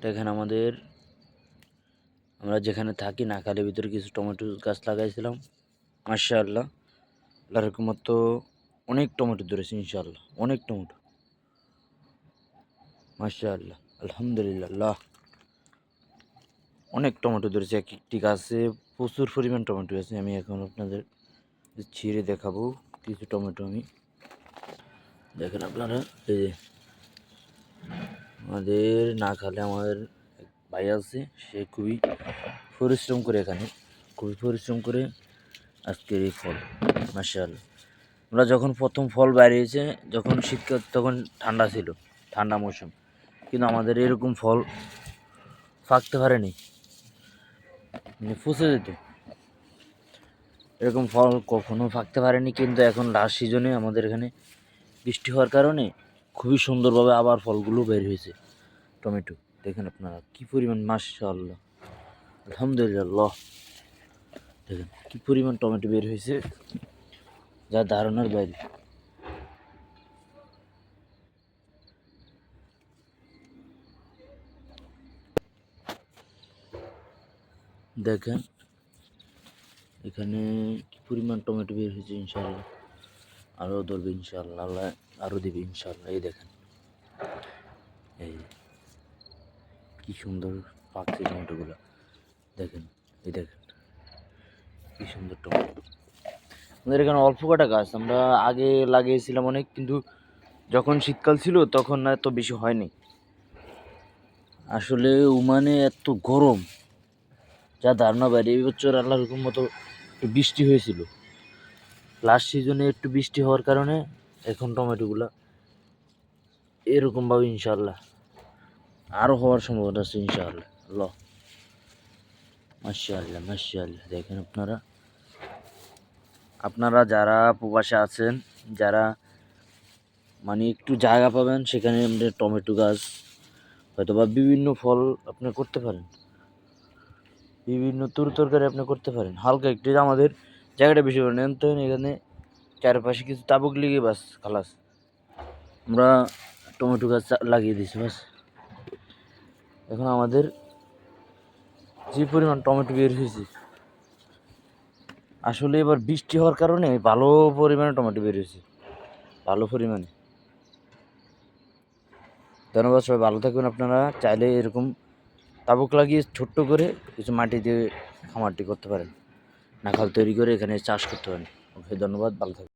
এখানে আমরা যেখানে থাকি নাকালের ভিতরে কিছু টমেটো গাছ লাগাইছিলাম। মাশাআল্লাহ, আল্লাহর রহমত অনেক টমেটো ধরেছে ইনশাআল্লাহ, অনেক টমেটো। মাশাআল্লাহ, আলহামদুলিল্লাহ, অনেক টমেটো ধরেছে। এক একটি গাছে প্রচুর পরিমাণ টমেটো আছে। আমি এখন আপনাদের ছিঁড়ে দেখাবো কিছু টমেটো। আমি দেখেন আপনারা, এই যে আমাদের নাকালে আমাদের এক ভাই আছে, সে খুবই পরিশ্রম করে আজকের এই ফল। মাশাআল্লাহ, আমরা যখন প্রথম ফল বেরিয়েছে, যখন শীতকাল, তখন ঠান্ডা ছিল, ঠান্ডা মৌসুম, কিন্তু আমাদের এরকম ফল পাকতে পারেনি, মানে পচে যেত। এরকম ফল কখনো পাকতে পারেনি, কিন্তু এখন লাস্ট সিজনে আমাদের এখানে বৃষ্টি হওয়ার কারণে খুবই সুন্দরভাবে আবার ফলগুলো বের হয়েছে। টমেটো দেখেন আপনারা কী পরিমাণ, মাশাআল্লাহ, আলহামদুলিল্লাহ। দেখেন কী পরিমাণ টমেটো বের হয়েছে, যা ধারণার বাইরে। দেখেন এখানে কি পরিমাণ টমেটো বের হয়েছে। ইনশাআল্লাহ আরও ধরবে, ইনশাআল্লাহ আল্লাহ আরও দেবে ইনশাআল্লাহ। এই দেখেন, এই কি সুন্দর পাকছে টমেটোগুলো। দেখেন, এই দেখেন কি সুন্দর টমেটো। আমাদের এখানে অল্প কটা গাছ, আমরা আগে লাগিয়েছিলাম অনেক, কিন্তু যখন শীতকাল ছিল তখন এত বেশি হয়নি। আসলে ওমানে এত গরম, যা ধারণা বাইরে। এই বছর আল্লাহর হুকুম মতো একটু বৃষ্টি হয়েছিল, লাস্ট সিজনে একটু বৃষ্টি হওয়ার কারণে এখন টমেটোগুলো এরকমভাবে ইনশাআল্লাহ আরও হওয়ার সম্ভাবনা আছে ইনশাআল্লাহ। আল্লাহ, মাশাআল্লাহ, মাশাআল্লাহ। দেখেন আপনারা যারা প্রবাসে আছেন, যারা মানে একটু জায়গা পাবেন, সেখানে আমাদের টমেটো গাছ হয়তো বা বিভিন্ন ফল আপনি করতে পারেন, বিভিন্ন তরকারি আপনি করতে পারেন। হালকা একটু আমাদের জায়গাটা বেশি করে নেন তো, এখানে চারপাশে কিছু তাবুক লিগে বাস খালাস, আমরা টমেটো গাছ লাগিয়ে দিয়েছি বাস। এখন আমাদের যে পরিমাণ টমেটো বের হয়েছে, আসলে এবার বৃষ্টি হওয়ার কারণে ভালো পরিমাণে টমেটো বের হয়েছে, ভালো পরিমাণে। ধন্যবাদ, সবাই ভালো থাকবেন। আপনারা চাইলে এরকম তাবুক লাগিয়ে ছোট্ট করে কিছু মাটি দিয়ে খামারটি করতে পারেন, নাকাল তৈরি করে এখানে চাষ করতে পারেন। ওকে, ধন্যবাদ, ভালো থাকবেন।